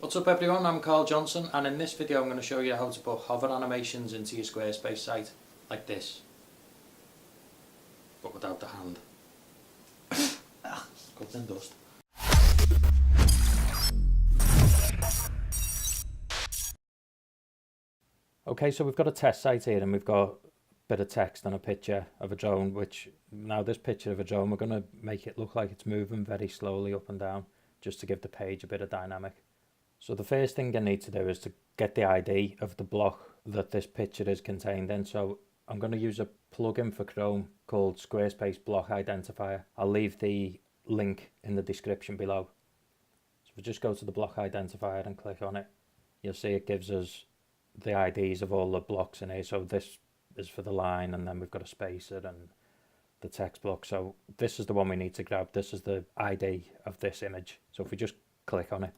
What's up everyone, I'm Carl Johnson, and in this video I'm going to show you how to put hover animations into your Squarespace site, like this, but without the hand. Covered in dust. Okay, so we've got a test site here and we've got a bit of text and a picture of a drone, which now this picture of a drone, we're going to make it look like it's moving very slowly up and down, just to give the page a bit of dynamic. So the first thing I need to do is to get the ID of the block that this picture is contained in. So I'm going to use a plugin for Chrome called Squarespace Block Identifier. I'll leave the link in the description below. So if we just go to the block identifier and click on it, you'll see it gives us the IDs of all the blocks in here. So this is for the line, and then we've got a spacer and the text block. So this is the one we need to grab. This is the ID of this image. So if we just click on it,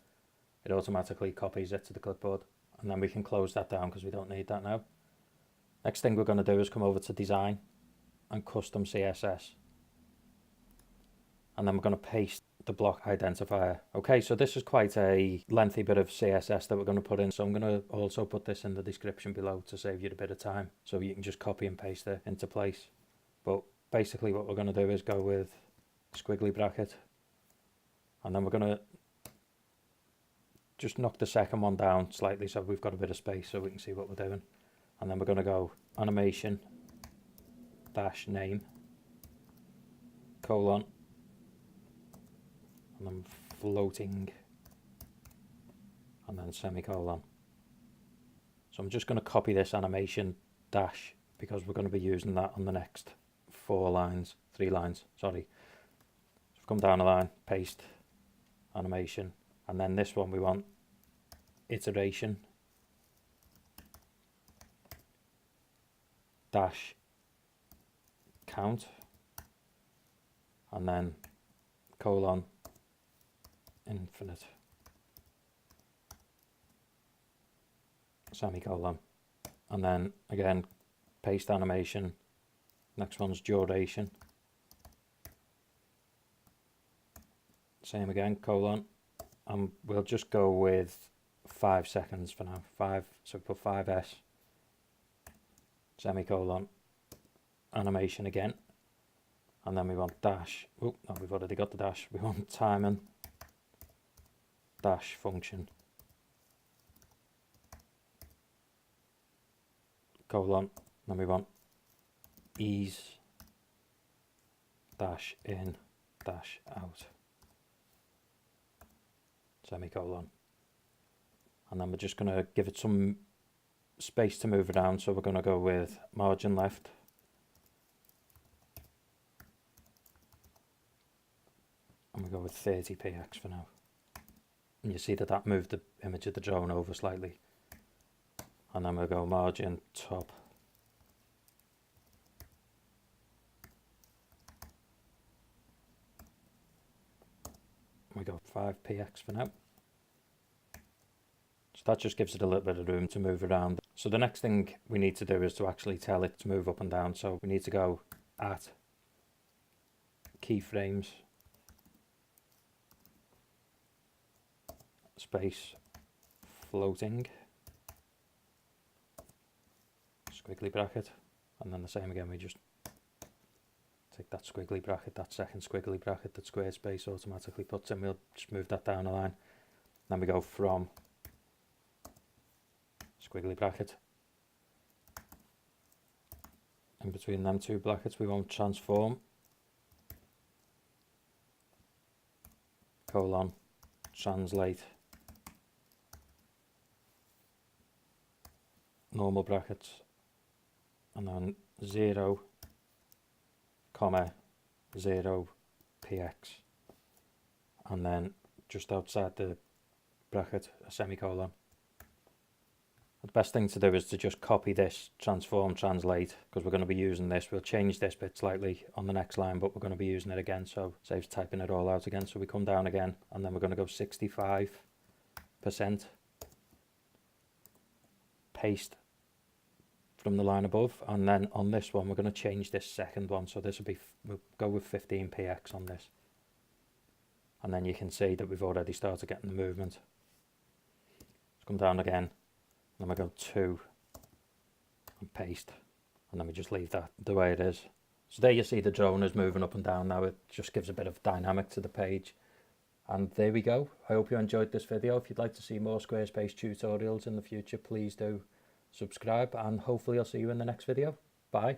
it automatically copies it to the clipboard, and then we can close that down because we don't need that now. Next thing we're going to do is come over to design and custom CSS, and then we're going to paste the block identifier. Okay, so this is quite a lengthy bit of CSS that we're going to put in, so I'm going to also put this in the description below to save you a bit of time, so you can just copy and paste it into place. But basically what we're going to do is go with squiggly bracket, and then we're going to just knock the second one down slightly so we've got a bit of space so we can see what we're doing. And then we're going to go animation dash name colon and then floating and then semicolon. So I'm just going to copy this animation dash because we're going to be using that on the next three lines, sorry. So come down a line, paste animation, and then this one we want iteration dash count and then colon infinite semicolon, and then again paste animation, next one's duration, same again, colon, and we'll just go with 5 seconds for now. 5, so put 5s semicolon animation again, and then we want dash, oh no, we've already got the dash, we want timing dash function colon, then we want ease dash in dash out semicolon, and then we're just going to give it some space to move around, so we're going to go with margin left and we go with 30px for now, and you see that that moved the image of the drone over slightly, and then we'll go margin top we go 5px for now. So that just gives it a little bit of room to move around. So the next thing we need to do is to actually tell it to move up and down. So we need to go at keyframes space floating squiggly bracket, and then the same again, we just take that squiggly bracket, that second squiggly bracket that Squarespace automatically puts in, we'll just move that down a line. Then we go from squiggly bracket, in between them two brackets we want transform colon translate normal brackets, and then 0, 0 px, and then just outside the bracket a semicolon. The best thing to do is to just copy this transform translate, because we're going to be using this. We'll change this bit slightly on the next line, but we're going to be using it again, so it saves typing it all out again. So we come down again, and then we're going to go 65%, paste from the line above, and then on this one we're going to change this second one, so this will be, we'll go with 15px on this, and then you can see that we've already started getting the movement. come down again, and then we go 2 and paste, and then we just leave that the way it is. So there you see the drone is moving up and down now. It just gives a bit of dynamic to the page. And there we go. I hope you enjoyed this video. If you'd like to see more Squarespace tutorials in the future, please do subscribe, and hopefully I'll see you in the next video. Bye.